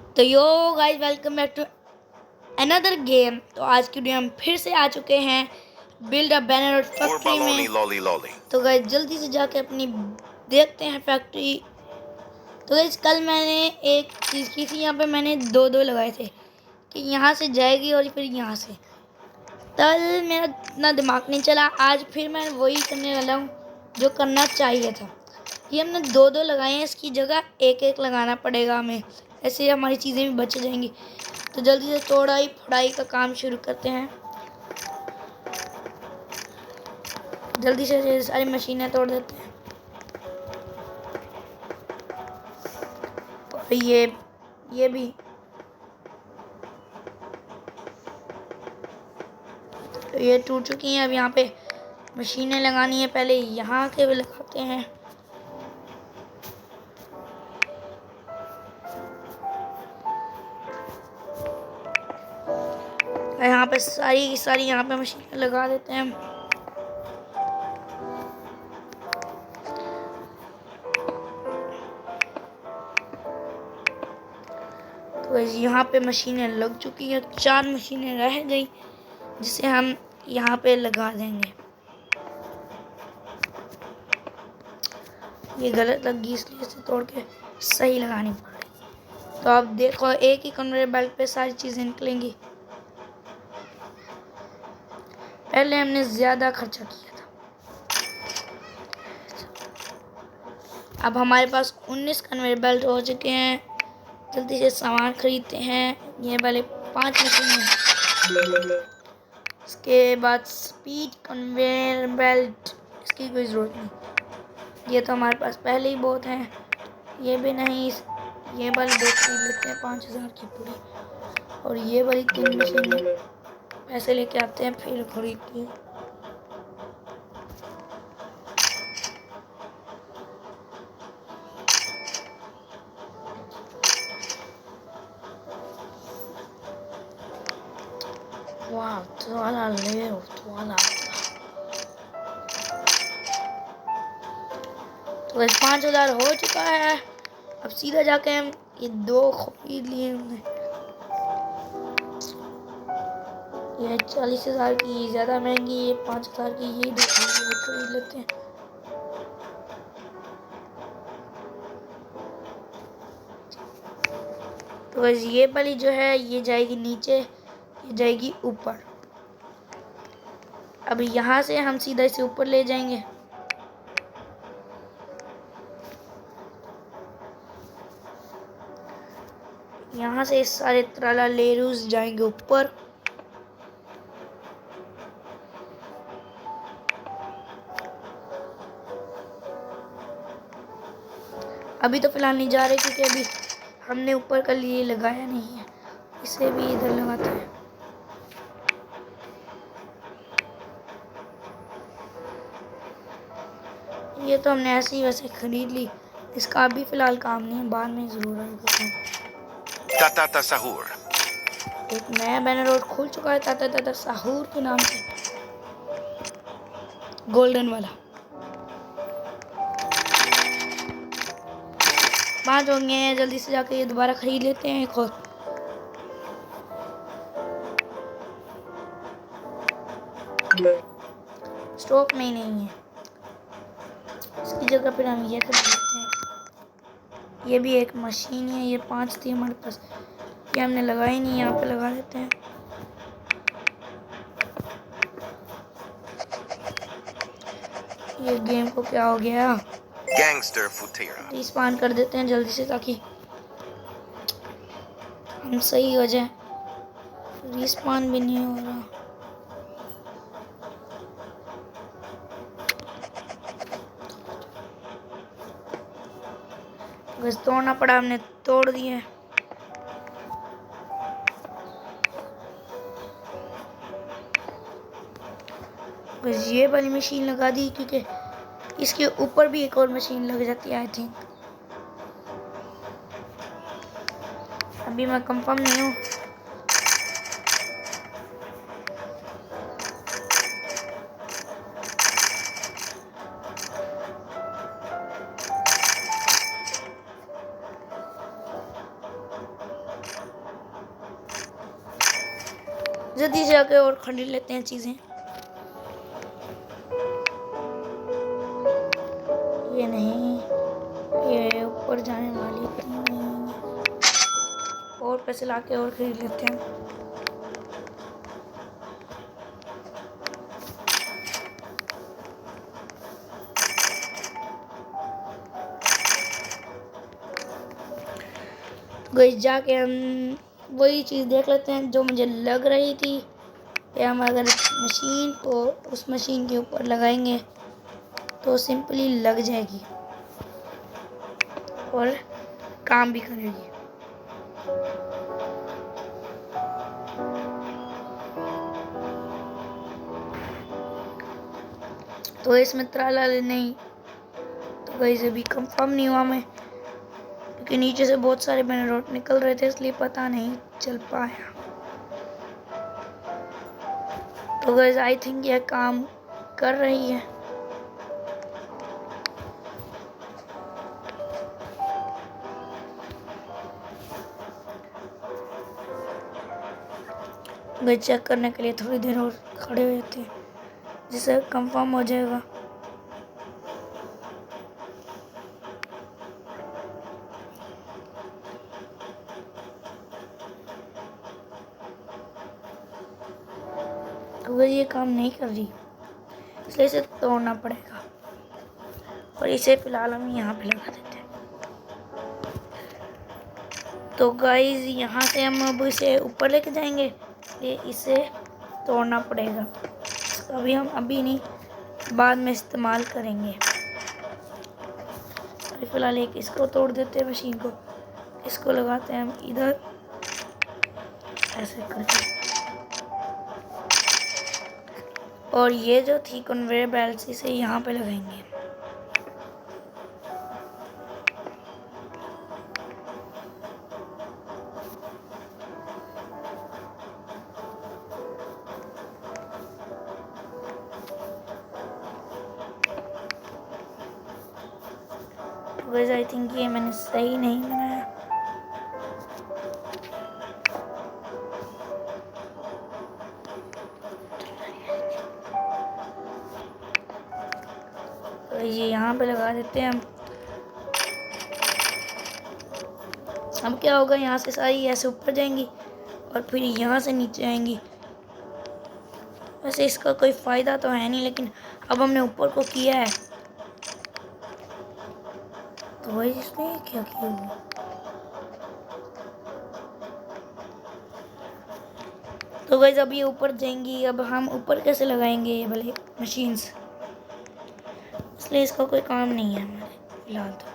तो yo guys, welcome back to another game. तो आज की वीडियो हम फिर से आ चुके हैं बिल्ड अ बैनर फैक्ट्री में। तो गाइस जल्दी से जाके अपनी देखते हैं फैक्ट्री। तो गाइस कल मैंने एक चीज़ की थी, यहाँ पे मैंने दो लगाए थे कि यहाँ से जाएगी और फिर यहाँ से। कल मेरा इतना दिमाग नहीं चला, आज फिर मैं वही करने वाला हूँ जो करना चाहिए था। ये हमने दो लगाए हैं, इसकी जगह एक लगाना पड़ेगा हमें, ऐसे हमारी चीज़ें भी बच जाएंगी। तो जल्दी से तोड़ाई फोड़ाई का काम शुरू करते हैं। जल्दी से सारी मशीनें तोड़ देते हैं। और ये भी तो ये टूट चुकी हैं। अब यहाँ पे मशीनें लगानी है, पहले यहाँ के भी लगाते हैं। यहाँ पे सारी यहाँ पे मशीनें लगा देते हैं हम। तो यहाँ पे मशीनें लग चुकी हैं, 4 मशीनें रह गई जिसे हम यहाँ पे लगा देंगे। ये गलत लगी इसलिए इसे तोड़ के सही लगानी पड़ रही। तो अब देखो, एक ही कन्वेयर बेल्ट पे सारी चीज़ें निकलेंगी। पहले हमने ज़्यादा खर्चा किया था। अब हमारे पास 19 कन्वेयर बेल्ट हो चुके हैं। जल्दी से सामान खरीदते हैं। ये वाले 5 मशीनें। इसके बाद स्पीड कन्वेयर बेल्ट, इसकी कोई ज़रूरत नहीं, ये तो हमारे पास पहले ही बहुत हैं। ये भी नहीं, ये वाली 2 खरीद लेते हैं 5000 की पूरी। और ये वाली 3 मशीनें पैसे लेके आते हैं फिर खरीदते हैं। वाह, वाला ले वाला। तो 5000 हो चुका है। अब सीधा जाके हम ये 2 खरीद लिए हमने। ये 40,000 की ज़्यादा महंगी, ये 5000 की, ये 2 खरीद लेते हैं। तो बस ये वाली जो है ये जाएगी नीचे, ये जाएगी ऊपर। अब यहाँ से हम सीधा इसे ऊपर ले जाएंगे। यहाँ से सारे ट्राला लेरूज जाएंगे ऊपर। अभी तो फिलहाल नहीं जा रहे क्योंकि अभी हमने ऊपर का लिए लगाया नहीं है। इसे भी इधर लगाते हैं। ये तो हमने ऐसे ही वैसे खरीद ली, इसका अभी फिलहाल काम नहीं है, बाद में ज़रूर आएगा। ताता सहूर, एक नया बैनर और खुल चुका है ताता सहूर के नाम से, गोल्डन वाला। 5 होंगे हैं, जल्दी से जाके ये दोबारा खरीद लेते हैं एक और। स्टॉक में ही नहीं है, इसकी जगह फिर हम ये खरीद लेते हैं। ये भी एक मशीन है, ये 5 थी हमारे पास, ये हमने लगाई नहीं, यहाँ पे लगा देते हैं। ये गेम को क्या हो गया? गैंगस्टर फुटेरा, रिस्पॉन कर देते हैं जल्दी से ताकि हम सही हो जाए। रिस्पॉन भी नहीं हो रहा। बस तोड़ना पड़ा, हमने तोड़ दिए। बस ये वाली मशीन लगा दी क्योंकि इसके ऊपर भी एक और मशीन लग जाती है आई थिंक। अभी मैं कंफर्म नहीं हूँ। जल्दी से जाके और खरीद लेते हैं चीज़ें। ये नहीं, ये ऊपर जाने वाली थी नहीं। और पैसे लाके और खरीद लेते हैं। गई जाके हम वही चीज़ देख लेते हैं जो मुझे लग रही थी कि हम अगर मशीन को उस मशीन के ऊपर लगाएंगे तो सिंपली लग जाएगी और काम भी करेगी। तो इसमें त्राला नहीं, तो गई से भी कंफर्म नहीं हुआ मैं, क्योंकि नीचे से बहुत सारे बैनर निकल रहे थे, इसलिए पता नहीं चल पाया। तो गाइस आई थिंक यह काम कर रही है। गाइस चेक करने के लिए थोड़ी देर और खड़े हुए थे जिससे कंफर्म हो जाएगा। तो ये काम नहीं कर रही, इसलिए इसे तोड़ना पड़ेगा और इसे फिलहाल हम यहाँ पे लगा देते हैं। तो गाइस यहाँ से हम अब इसे ऊपर लेके जाएंगे, ये इसे तोड़ना पड़ेगा। अभी हम अभी नहीं, बाद में इस्तेमाल करेंगे। अभी फिलहाल एक इसको तोड़ देते हैं मशीन को, इसको लगाते हैं हम इधर ऐसे करके। और ये जो थी कन्वेयर बेल्ट इसे यहाँ पे लगाएंगे। वैसे आई थिंक ये मैंने सही नहीं बनाया। तो ये यहाँ पे लगा देते हैं हम। अब क्या होगा, यहाँ से सारी ऐसे ऊपर जाएंगी और फिर यहाँ से नीचे आएंगी। वैसे इसका कोई फ़ायदा तो है नहीं, लेकिन अब हमने ऊपर को किया है तो वही इसमें क्या किया हुआ। तो गाइस अब ये ऊपर जाएंगी। अब हम ऊपर कैसे लगाएंगे ये भले मशीन्स, इसलिए इसका कोई काम नहीं है हमारे फिलहाल तो।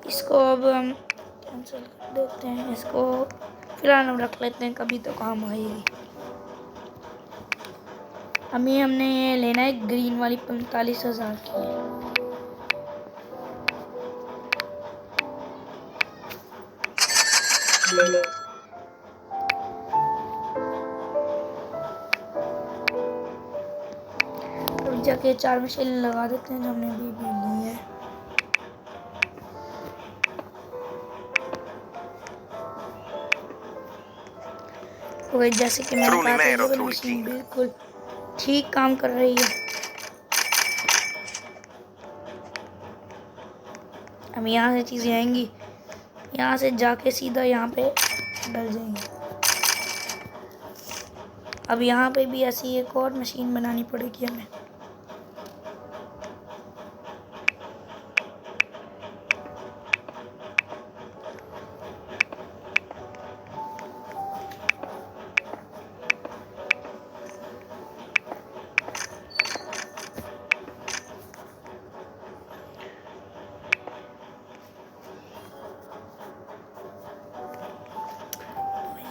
इसको अब हम कैंसिल कर देते हैं, इसको फिलहाल हम रख लेते हैं, कभी तो काम आएगी। अभी हमने ये लेना है ग्रीन वाली 45,000 की है। अब जाके 4 मशीन लगा देते हैं जो हमने भी ली है। तो जैसे कि मैंने कहा था, ये मशीन बिल्कुल ठीक काम कर रही है। अब यहाँ से चीज़ें आएंगी, यहाँ से जाके सीधा यहाँ पे डल जाएंगी। अब यहाँ पे भी ऐसी एक और मशीन बनानी पड़ेगी हमें।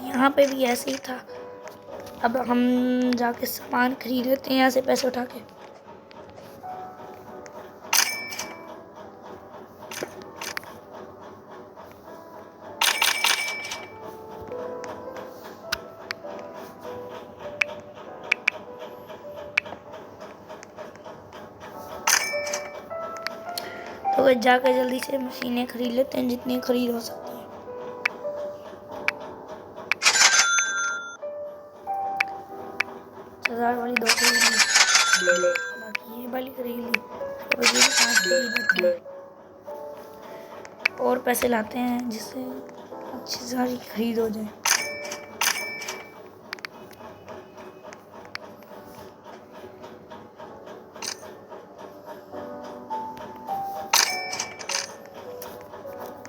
यहाँ पे भी ऐसे ही था। अब हम जाके सामान खरीद लेते हैं यहाँ से पैसे उठा के। तो जाकर जल्दी से मशीनें खरीद लेते हैं जितनी खरीद हो सकती है। खरीद लेते हैं और पैसे लाते हैं जिससे अच्छी सारी खरीद हो जाए।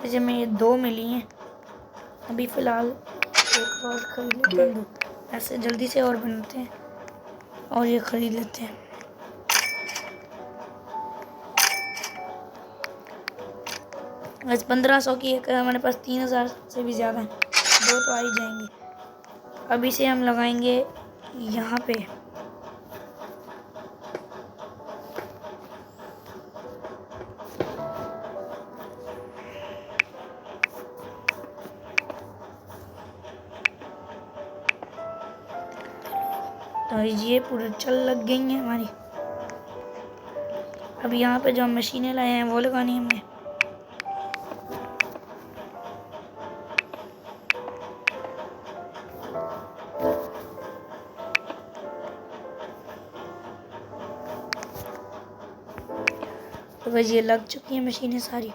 जैसे मैं ये 2 मिली हैं, अभी फ़िलहाल एक और खरीद लेते हैं 2। ऐसे जल्दी से और बनाते हैं और ये खरीद लेते हैं। बस 1500 की एक, हमारे पास 3000 से भी ज़्यादा है, 2 तो आ ही जाएंगे। अभी से हम लगाएंगे यहाँ पे। तो ये पूरे चल लग गई हैं हमारी। अब यहाँ पे जो हम मशीनें लाए हैं वो लगानी है हमने। तो बस ये लग चुकी हैं मशीनें सारी।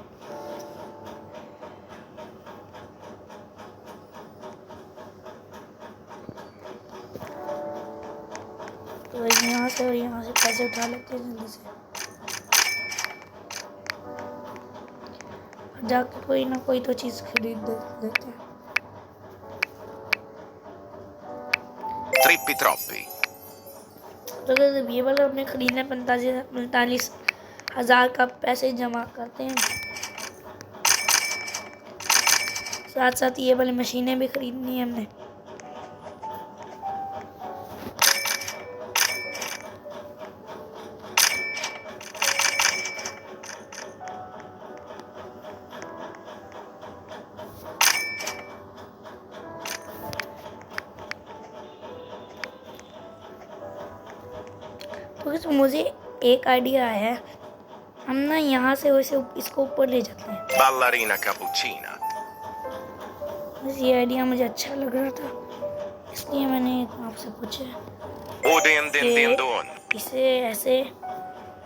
तो बस यहाँ से और यहाँ से पैसे उठा लेते हैं जल्दी से, जाकर कोई ना कोई तो चीज़ खरीद देते हैं। Trippi troppi. तो अगर ये वाला हमने खरीदना है 45,000 का, पैसे जमा करते हैं। साथ साथ ये वाली मशीनें भी खरीदनी है हमने। तो मुझे एक आइडिया आया है, हम ना यहाँ से वैसे इसको ऊपर ले जाते हैं। Ballerina cappuccina. बस ये आइडिया मुझे अच्छा लग रहा था, इसलिए मैंने आपसे पूछा Odin din din don. इसे ऐसे,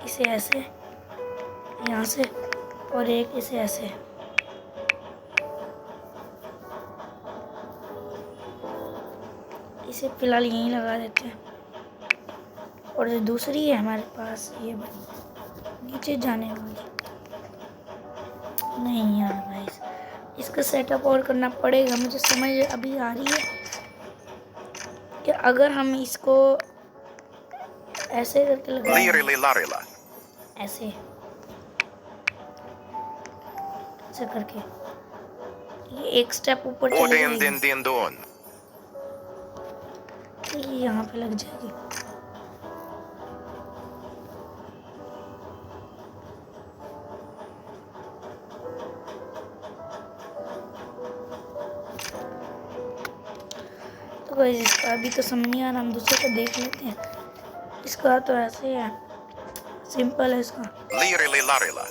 इसे ऐसे यहाँ से, और एक इसे ऐसे। इसे फिलहाल यहीं लगा देते हैं। और जो दूसरी है हमारे पास ये नीचे जाने वाली, नहीं यार भाई, इसका सेटअप और करना पड़ेगा। मुझे समझ अभी आ रही है कि अगर हम इसको ऐसे करके लगाएं, Lirili larila. ऐसे ऐसे करके, ये एक स्टेप ऊपर चली Odin जाएगी, din din don. तो ये यहाँ पे लग जाएगी। तो गाइस इसका अभी तो समझ नहीं आ रहा, हम दूसरे को देख लेते हैं। इसका तो ऐसे है, सिंपल है इसका। Lirili larila.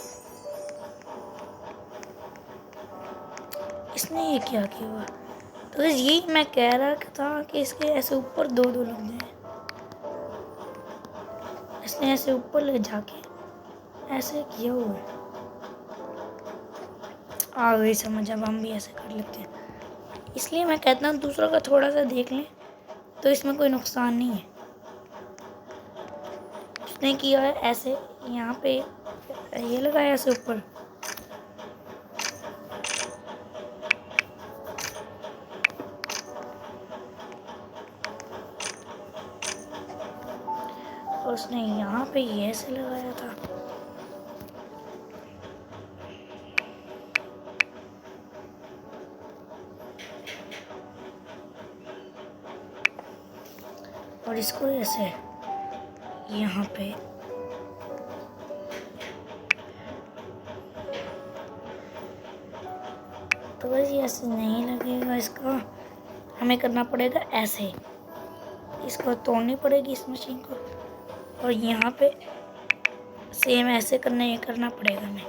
इसने ये क्या किया हुआ? तो गाइस यही मैं कह रहा था कि इसके ऐसे ऊपर 2-2 लग जाए। इसने ऐसे ऊपर ले जाके ऐसे किया हुआ है। आ गई समझ, अब हम भी ऐसे कर लेते हैं। इसलिए मैं कहता हूँ दूसरों का थोड़ा सा देख लें, तो इसमें कोई नुकसान नहीं है। उसने किया है ऐसे, यहाँ पे ये लगाया ऐसे ऊपर, और उसने यहाँ पे ये ऐसे लगाया था। और इसको ऐसे यहाँ पे, तो बस ये ऐसे नहीं लगेगा, इसका हमें करना पड़ेगा ऐसे। इसको तोड़नी पड़ेगी इस मशीन को, और यहाँ पे सेम ऐसे करना पड़ेगा हमें।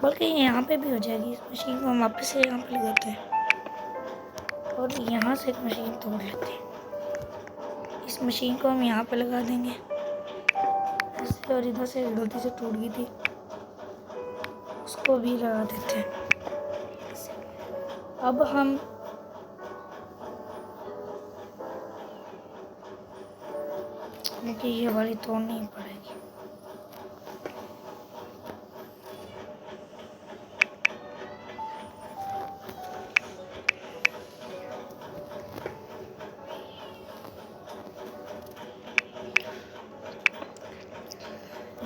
बल्कि यहाँ पे भी हो जाएगी। इस मशीन को हम वापस से यहाँ पे लगाते हैं और यहाँ से एक मशीन तोड़ लेते हैं। इस मशीन को हम यहाँ पे लगा देंगे ऐसे। थे और इधर से गलती से टूट गई थी, उसको भी लगा देते हैं। अब हम देखिए ये वाली तोड़नी पड़ेगी।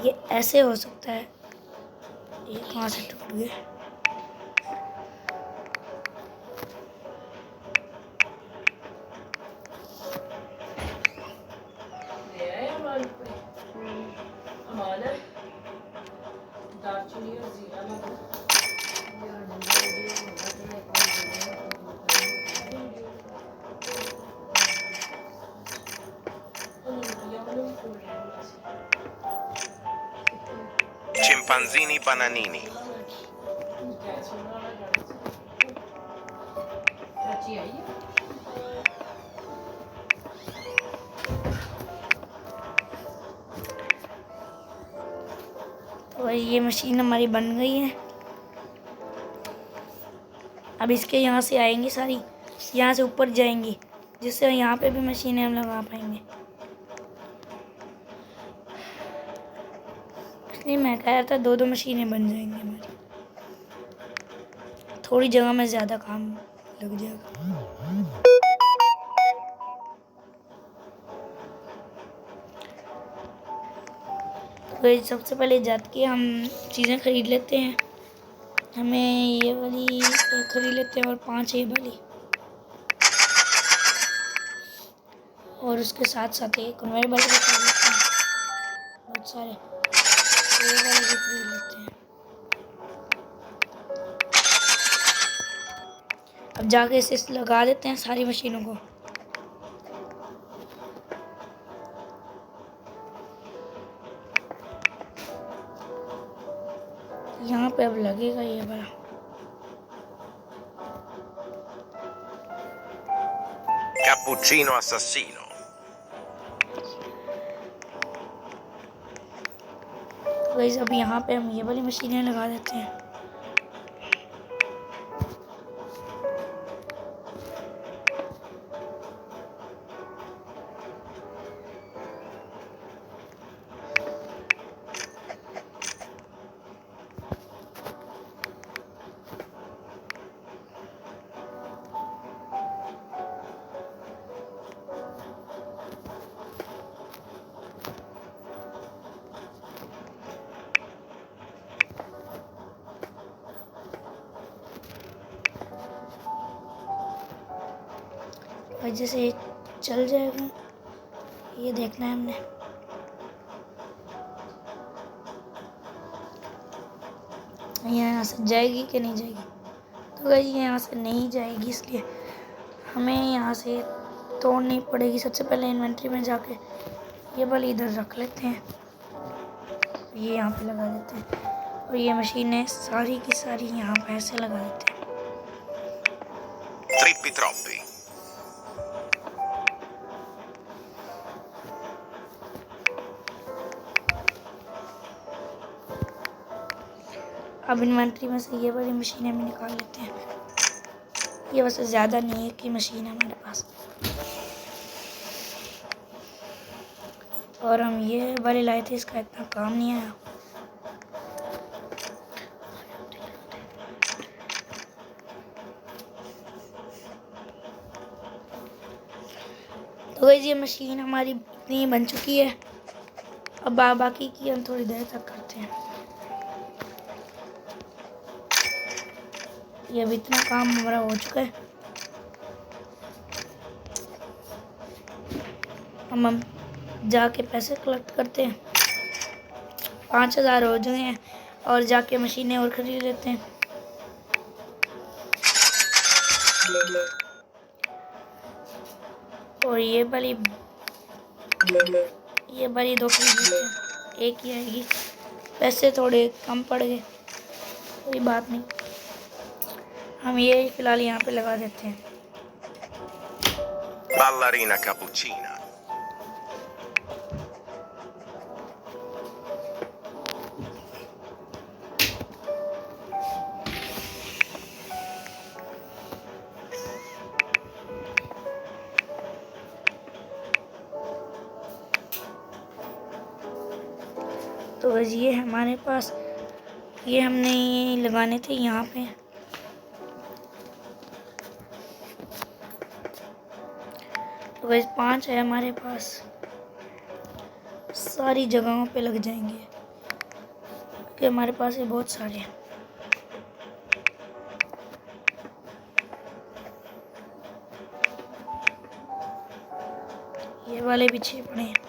ये ऐसे हो सकता है, ये कहाँ से टूट गए। Chimpanzini bananini. तो ये मशीन हमारी बन गई है। अब इसके यहाँ से आएंगी सारी, यहाँ से ऊपर जाएंगी, जिससे यहाँ पे भी मशीनें हम लगा पाएंगे। इसलिए मैं कह रहा था 2-2 मशीनें बन जाएंगी हमारी, थोड़ी जगह में ज़्यादा काम लग जाएगा। तो सबसे पहले जात के हम चीज़ें खरीद लेते हैं। हमें ये वाली खरीद लेते हैं और 5 ये वाली, और उसके साथ साथ एक कन्वेयर बेल्ट भी खरीद लेते हैं, बहुत सारे ये वाले भी खरीद लेते हैं। अब जाके इसे लगा देते हैं सारी मशीनों को। यहाँ पे अब लगेगा ये बड़ा। Cappuccino assassino. तो गाइस अब यहाँ पे हम ये वाली मशीनें लगा देते हैं। वजह से चल जाएगा, ये देखना है हमने। यहाँ से जाएगी कि नहीं जाएगी, तो गाइस ये यहाँ से नहीं जाएगी, इसलिए हमें यहाँ से तोड़नी पड़ेगी। सबसे पहले इन्वेंट्री में जाके ये वाली इधर रख लेते हैं, ये यहाँ पे लगा देते हैं, और ये मशीनें सारी की सारी यहाँ पे ऐसे लगा देते हैं। Trippi troppi. अब इन्वेंट्री में से ये वाली मशीनें भी निकाल लेते हैं। ये वैसे ज़्यादा नहीं है कि मशीन है हमारे पास, और हम ये वाली लाए थे, इसका इतना काम नहीं आया। तो गाइस ये मशीन हमारी इतनी बन चुकी है। अब बाकी की हम थोड़ी देर तक करते हैं। ये अब इतना काम हमारा हो चुका है। हम जाके पैसे कलेक्ट करते हैं, 5000 हो चुके हैं, और जाके मशीनें और खरीद लेते हैं। और ये वाली 2 खरीद लेते हैं, एक ही आएगी। पैसे थोड़े कम पड़ गए, कोई बात नहीं, हम ये फिलहाल यहाँ पे लगा देते हैं। Ballerina cappuccina. गाइस ये हमारे पास, ये हमने लगाने थे यहाँ पे। तो गाइस 5 है हमारे पास, सारी जगहों पे लग जाएंगे क्योंकि हमारे पास ये बहुत सारे हैं। ये वाले भी 6 पड़े हैं।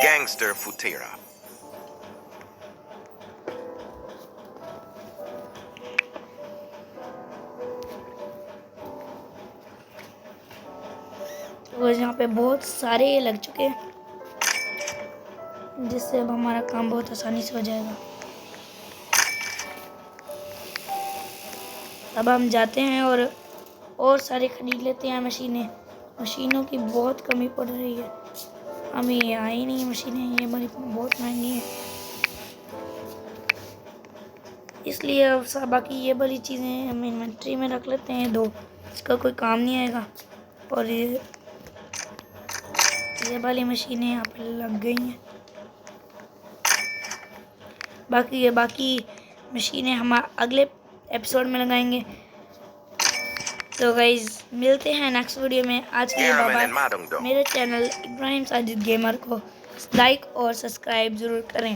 Gangster Futera. तो यहाँ पे बहुत सारे लग चुके हैं, जिससे अब हमारा काम बहुत आसानी से हो जाएगा। अब हम जाते हैं और सारे खरीद लेते हैं मशीनें। मशीनों की बहुत कमी पड़ रही है, हमें ये आई नहीं मशीनें, ये बड़ी बहुत महंगी है, इसलिए अब बाकी ये वाली चीज़ें हम इन्वेंट्री में रख लेते हैं 2, इसका कोई काम नहीं आएगा। और ये वाली मशीनें यहाँ पे लग गई हैं। बाकी मशीनें हम अगले एपिसोड में लगाएंगे। तो गाइज मिलते हैं नेक्स्ट वीडियो में। आज के लिए बाय बाय। मेरे चैनल इब्राहिम साजिद गेमर को लाइक और सब्सक्राइब ज़रूर करें।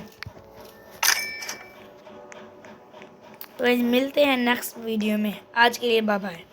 तो गाइज मिलते हैं नेक्स्ट वीडियो में। आज के लिए बाय बाय।